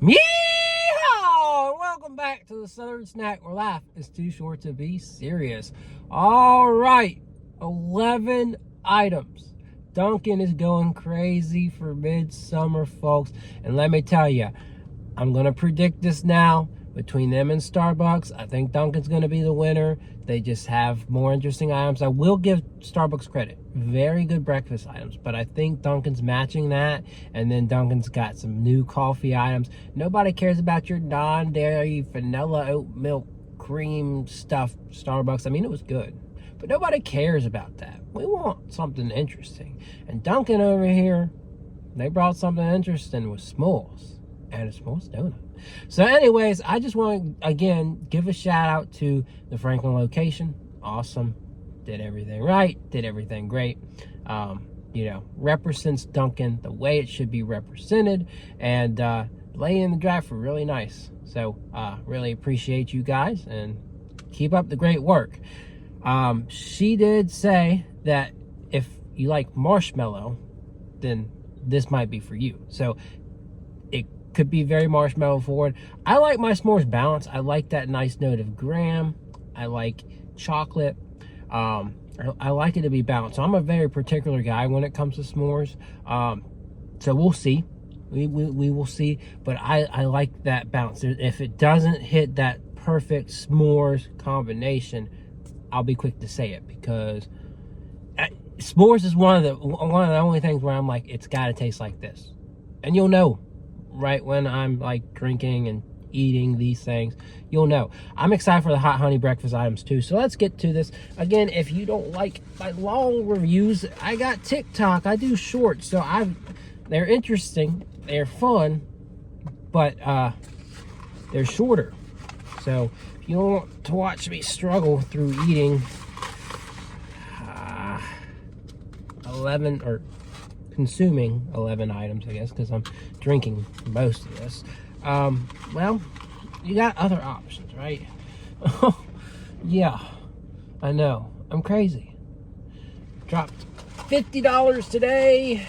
Yeehaw! Welcome back to the Southern Snack where life is too short to be serious. All right, 11 items. Dunkin is going crazy for midsummer, folks. And let me tell you, I'm going to predict this now. Between them and Starbucks, I think Dunkin's going to be the winner. They just have more interesting items. I will give Starbucks credit. Very good breakfast items. But I think Dunkin's matching that. And then Dunkin's got some new coffee items. Nobody cares about your non-dairy vanilla oat milk cream stuff, Starbucks. I mean, it was good. But nobody cares about that. We want something interesting. And Dunkin over here, they brought something interesting with s'mores. And a s'mores donut. So anyways, I just want to, again, give a shout out to the Franklin location. Awesome. Did everything right. Did everything great. Represents Dunkin the way it should be represented. And Lady in the Drive were really nice. So really appreciate you guys and keep up the great work. She did say that if you like marshmallow, then this might be for you. So it could be very marshmallow forward. I like my s'mores balanced. I like that nice note of graham. I like chocolate. I like it to be balanced. So I'm a very particular guy when it comes to s'mores. So we'll see. We will see. But I like that balance. If it doesn't hit that perfect s'mores combination, I'll be quick to say it, because s'mores is one of the only things where I'm like, it's got to taste like this, and you'll know right when I'm like drinking and eating these things. You'll know. I'm excited for the hot honey breakfast items too. So let's get to this. Again, if you don't like my long reviews, I got TikTok. I do shorts, so they're interesting, they're fun, but they're shorter. So if you don't want to watch me struggle through eating 11 or consuming 11 items, I guess, because I'm drinking most of this, well, you got other options, right? Yeah, I know, I'm crazy. Dropped $50 today,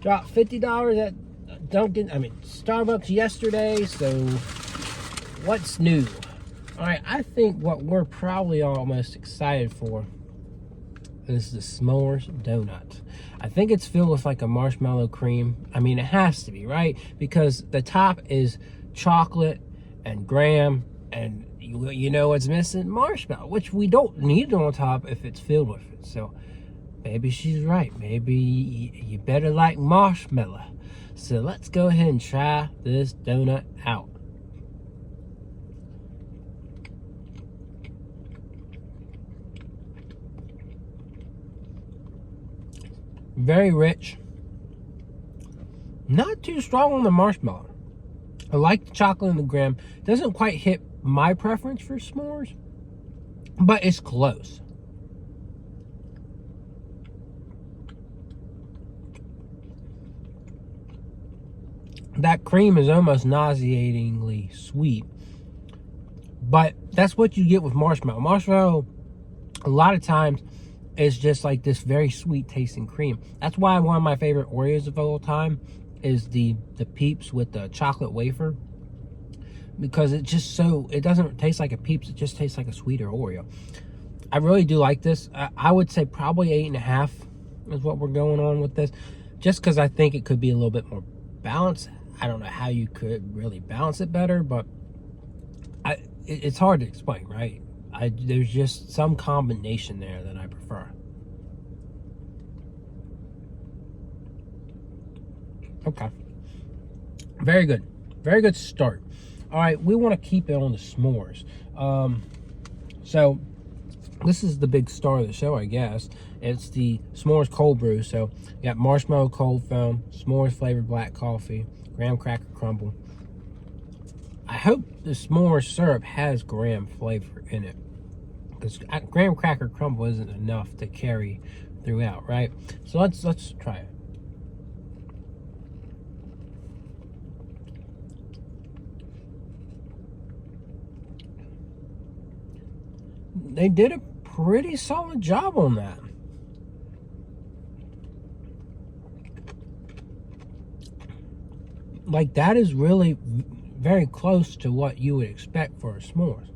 dropped $50 at Starbucks yesterday. So what's new? All right, I think what we're probably all most excited for is the s'mores donut. I think it's filled with like a marshmallow cream. I mean, it has to be, right? Because the top is chocolate and graham, and you know what's missing? Marshmallow, which we don't need on top if it's filled with it. So maybe she's right. Maybe you better like marshmallow. So let's go ahead and try this donut out. Very rich. Not too strong on the marshmallow. I like the chocolate and the graham. Doesn't quite hit my preference for s'mores, but it's close. That cream is almost nauseatingly sweet, but that's what you get with marshmallow. Marshmallow, a lot of times, is just like this very sweet tasting cream. That's why one of my favorite Oreos of all time is the Peeps with the chocolate wafer, because it doesn't taste like a Peeps, it just tastes like a sweeter Oreo. I really do like this. I would say probably 8.5 is what we're going on with this, just because I think it could be a little bit more balanced. I don't know how you could really balance it better, but it's hard to explain, right? There's just some combination there that I prefer. Okay. Very good. Very good start. All right, we want to keep it on the s'mores. So this is the big star of the show, I guess. It's the s'mores cold brew. So you got marshmallow cold foam, s'mores flavored black coffee, graham cracker crumble. I hope the s'mores syrup has graham flavor in it, because graham cracker crumble isn't enough to carry throughout, right? So let's try it. They did a pretty solid job on that. Like, that is really very close to what you would expect for a s'mores.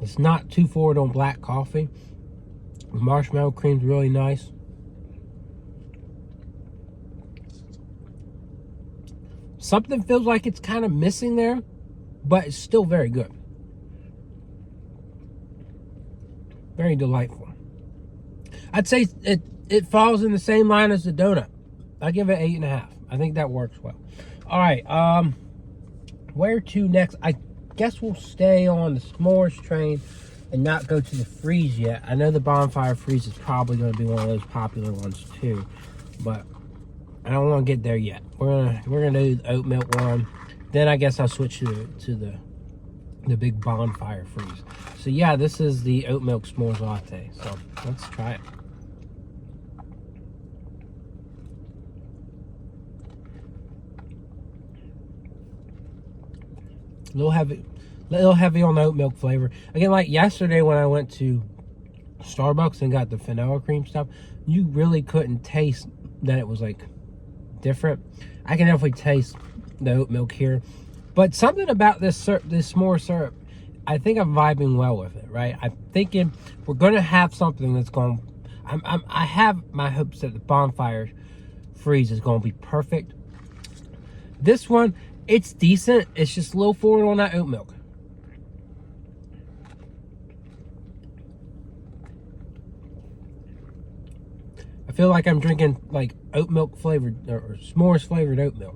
It's not too forward on black coffee. The marshmallow cream's really nice. Something feels like it's kind of missing there, but it's still very good. Very delightful. I'd say it falls in the same line as the donut. I give it 8.5. I think that works well. All right, where to next? I guess we'll stay on the s'mores train and not go to the freeze yet. I know the bonfire freeze is probably going to be one of those popular ones too, but I don't want to get there yet. We're gonna do the oat milk one. Then I guess I'll switch to the big bonfire freeze. So yeah, this is the oat milk s'mores latte. So let's try it. A little heavy on the oat milk flavor. Again, like yesterday when I went to Starbucks and got the vanilla cream stuff, you really couldn't taste that it was like different. I can definitely taste the oat milk here, but something about this s'more syrup, I think I'm vibing well with it, right? I'm thinking we're gonna have something that's going. I have my hopes that the bonfire freeze is going to be perfect. This one, it's decent. It's just a little forward on that oat milk. I feel like I'm drinking like oat milk flavored or s'mores flavored oat milk.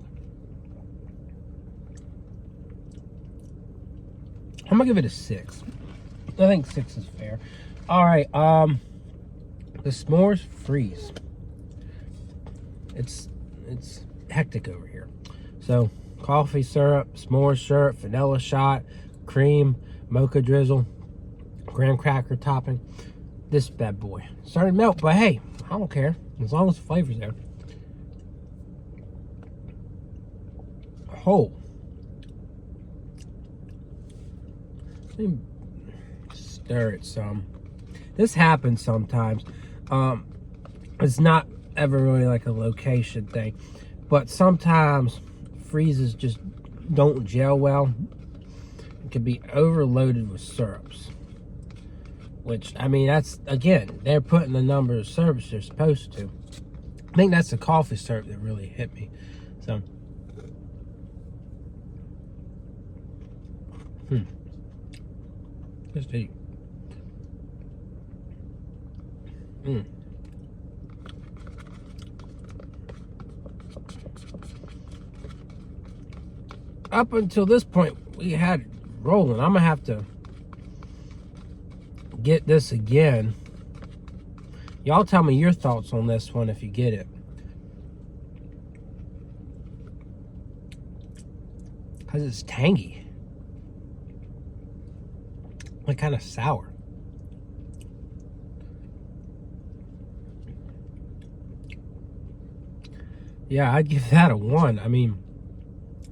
I'm gonna give it a 6. I think 6 is fair. All right, the s'mores freeze. It's hectic over here. So coffee syrup, s'mores syrup, vanilla shot, cream, mocha drizzle, graham cracker topping. This bad boy started to melt, but hey, I don't care as long as the flavor's there. Oh, let me stir it some. This happens sometimes. It's not ever really like a location thing, but sometimes freezes just don't gel well. It can be overloaded with syrups, which, I mean, that's, again, they're putting the number of syrups they're supposed to. I think that's the coffee syrup that really hit me. So, just eat. Up until this point, we had it rolling. I'm gonna have to get this again. Y'all tell me your thoughts on this one if you get it. Because it's tangy. Like kind of sour. Yeah, I'd give that a 1. I mean,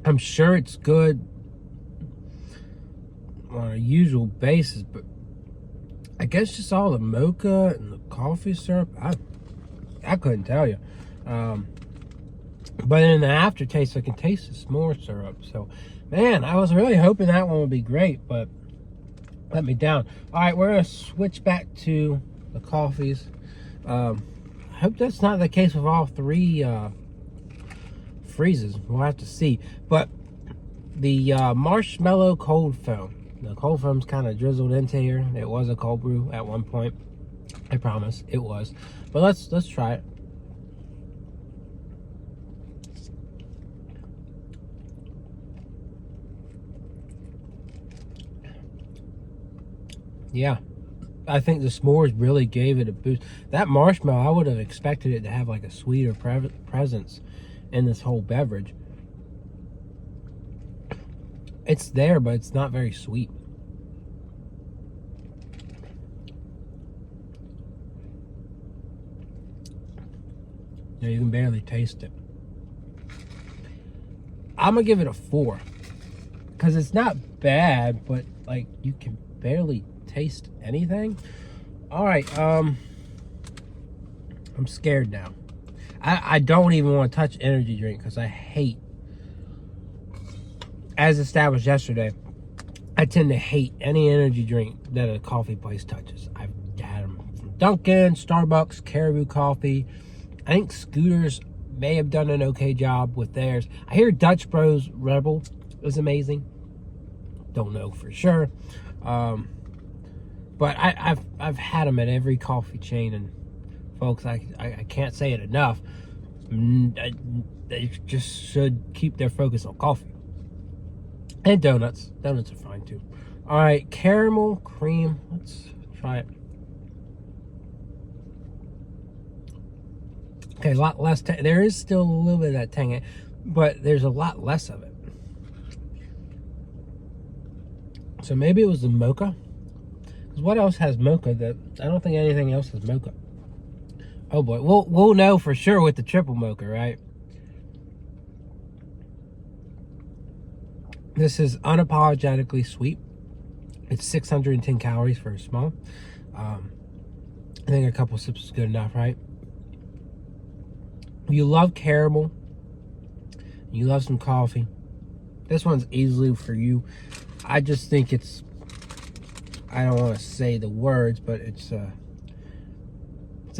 I'm sure it's good on a usual basis, but I guess just all the mocha and the coffee syrup, I couldn't tell you. But in the aftertaste, I can taste the s'more syrup. So, man, I was really hoping that one would be great, but let me down. All right, we're going to switch back to the coffees. I hope that's not the case with all 3 freezes. We'll have to see. But the marshmallow cold foam. The cold foam's kind of drizzled into here. It was a cold brew at one point. I promise it was. But let's try it. Yeah, I think the s'mores really gave it a boost. That marshmallow, I would have expected it to have like a sweeter presence in this whole beverage. It's there, but it's not very sweet. Yeah, you can barely taste it. I'm gonna give it a 4 because it's not bad, but like you can barely taste anything. All right, I'm scared now. I don't even want to touch energy drink because I hate, as established yesterday, I tend to hate any energy drink that a coffee place touches. I've had them from Dunkin, Starbucks, Caribou Coffee. I think Scooters may have done an okay job with theirs. I hear Dutch Bros Rebel is amazing. Don't know for sure. But I've had them at every coffee chain, and folks, I can't say it enough. They just should keep their focus on coffee. And donuts. Donuts are fine too. All right, caramel cream. Let's try it. Okay, a lot less. There is still a little bit of that tang, but there's a lot less of it. So maybe it was the mocha. Because what else has mocha that I don't think anything else has mocha? Oh boy, we'll know for sure with the triple mocha, right? This is unapologetically sweet. It's 610 calories for a small. I think a couple sips is good enough, right? If you love caramel, you love some coffee, this one's easily for you. I just think it's, I don't want to say the words, but it's a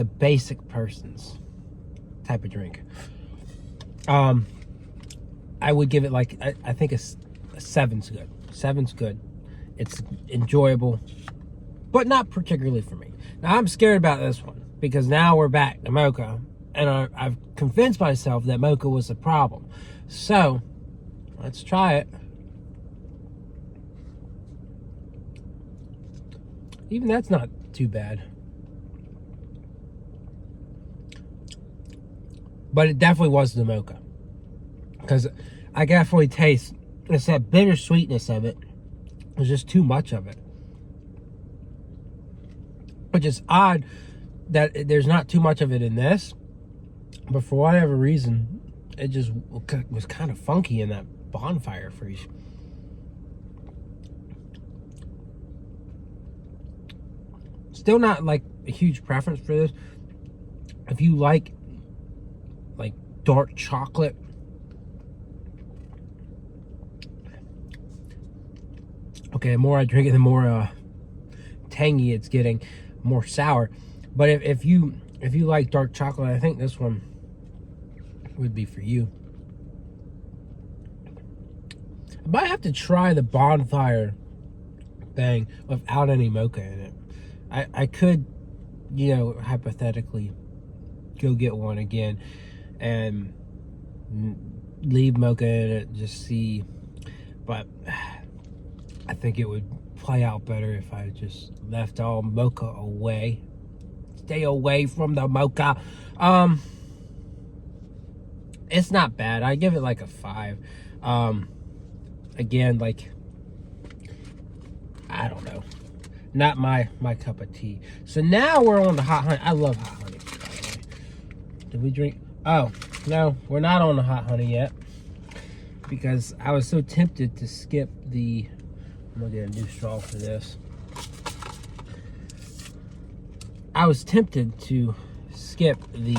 basic person's type of drink. I would give it like, I think a 7's good. 7's good. It's enjoyable, but not particularly for me. Now I'm scared about this one because now we're back to mocha, and I've convinced myself that mocha was the problem. So let's try it. Even that's not too bad. But it definitely was the mocha. Because I definitely taste, it's that bitter sweetness of it. There's just too much of it. Which is odd that there's not too much of it in this. But for whatever reason, it just was kind of funky in that Bonfire Freeze. Still not like a huge preference for this. If you like dark chocolate, okay, the more I drink it, the more tangy it's getting, more sour. But if you like dark chocolate, I think this one would be for you. I might have to try the Bonfire thing without any mocha in it. I could, hypothetically go get one again and leave mocha in it, just see. But I think it would play out better if I just left all mocha away. Stay away from the mocha. It's not bad. I give it like a 5. Again, I don't know. Not my cup of tea. So now we're on the hot honey. I love hot honey, by the way. Did we drink? Oh, no, we're not on the hot honey yet. Because I was so tempted to skip the... I'm going to get a new straw for this. I was tempted to skip the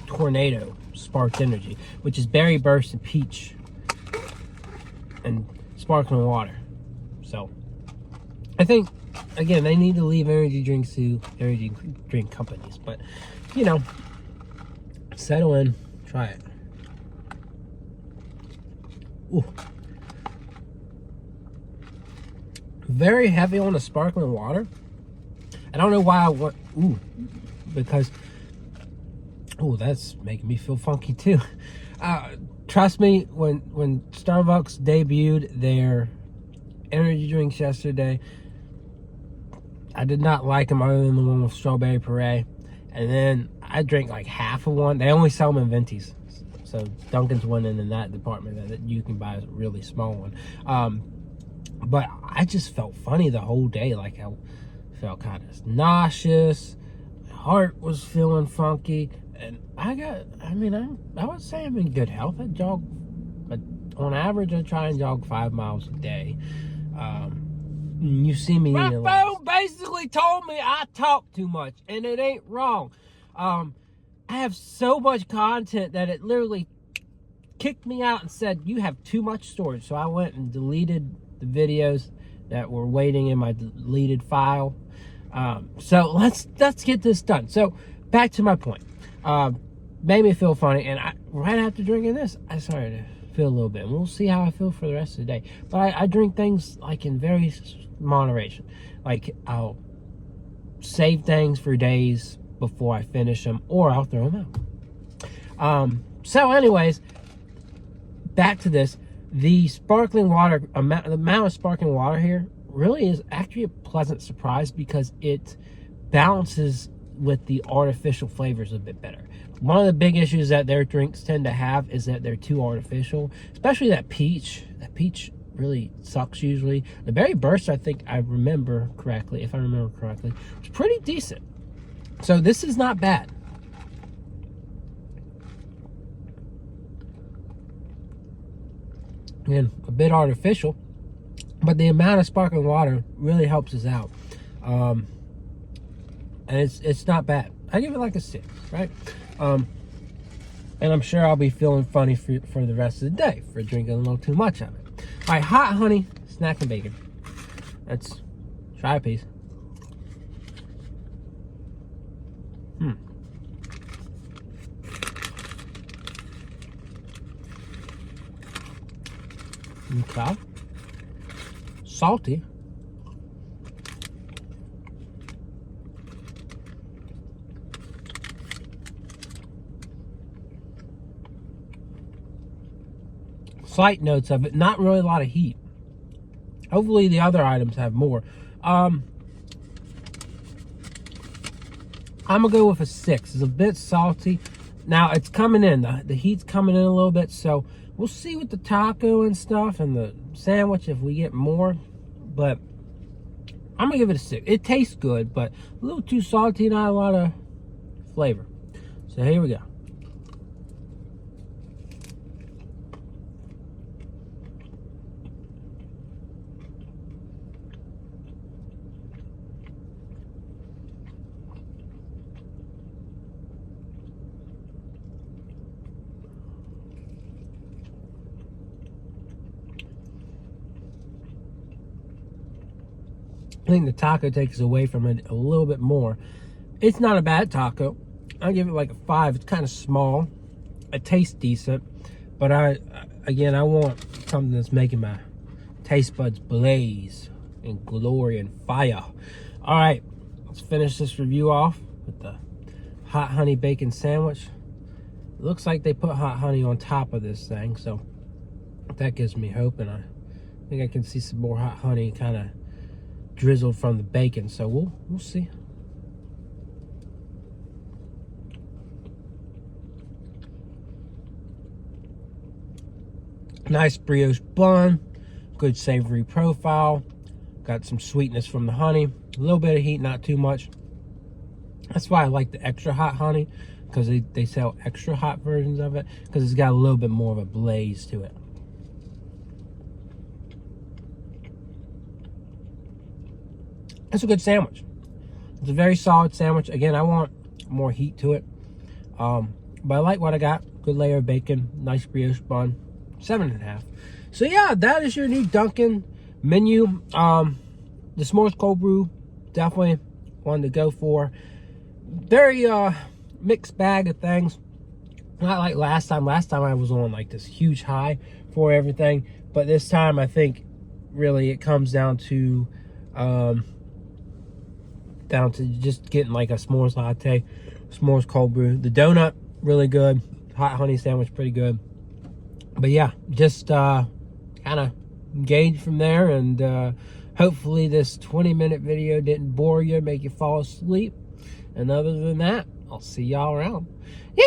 Tornado Sparked Energy, which is berry burst and peach and sparkling water. So, I think, again, they need to leave energy drinks to energy drink companies. But, settle in, try it. Ooh. Very heavy on the sparkling water. I don't know why I want, because, that's making me feel funky too. Trust me, when Starbucks debuted their energy drinks yesterday, I did not like them other than the one with strawberry puree. And then I drank like half of one. They only sell them in Ventis. So Dunkin's winning in that department that you can buy a really small one. But I just felt funny the whole day. Like I felt kind of nauseous. My heart was feeling funky. And I would say I'm in good health. I jog, but on average, I try and jog 5 miles a day. You see me. My phone basically told me I talk too much, and it ain't wrong. I have so much content that it literally kicked me out and said, you have too much storage. So I went and deleted the videos that were waiting in my deleted file. So let's get this done. So back to my point. Made me feel funny, and right after drinking this, I started to feel a little bit. And we'll see how I feel for the rest of the day. But I drink things like in very moderation. Like I'll save things for days before I finish them, or I'll throw them out. So anyways, back to this. The sparkling water, the amount of sparkling water here really is actually a pleasant surprise because it balances with the artificial flavors a bit better. One of the big issues that their drinks tend to have is that they're too artificial, especially that peach. That peach really sucks usually. The berry burst, I think I remember correctly, if I remember correctly, was pretty decent. So this is not bad. Again, a bit artificial, but the amount of sparkling water really helps us out. And it's not bad. I give it like a 6, right? And I'm sure I'll be feeling funny for the rest of the day for drinking a little too much of it. All right, hot honey, snack and bacon. Let's try a piece. Okay. Salty. Slight notes of it, not really a lot of heat. Hopefully the other items have more. I'm gonna go with a 6. It's a bit salty. Now it's coming in, the heat's coming in a little bit, so we'll see with the taco and stuff and the sandwich if we get more, but I'm gonna give it a 6. It tastes good, but a little too salty, not a lot of flavor. So here we go. I think the taco takes away from it a little bit more. It's not a bad taco. I give it like a 5. It's kind of small. It tastes decent, but I want something that's making my taste buds blaze in glory and fire. All right, let's finish this review off with the hot honey bacon sandwich. It looks like they put hot honey on top of this thing, so that gives me hope, and I think I can see some more hot honey kind of drizzled from the bacon, so we'll see. Nice brioche bun, good savory profile, got some sweetness from the honey, a little bit of heat, not too much. That's why I like the extra hot honey, because they sell extra hot versions of it, because it's got a little bit more of a blaze to it. It's a good sandwich. It's a very solid sandwich. Again, I want more heat to it. But I like what I got. Good layer of bacon, nice brioche bun, 7.5. So yeah, that is your new Dunkin menu. The S'mores Cold Brew, definitely one to go for. Very mixed bag of things. Not like last time. Last time I was on like this huge high for everything. But this time I think really it comes down to just getting like a s'mores latte, s'mores cold brew. The donut, really good. Hot honey sandwich, pretty good. But yeah, just kind of engage from there, and hopefully this 20-minute video didn't bore you, make you fall asleep. And other than that, I'll see y'all around. Yeah!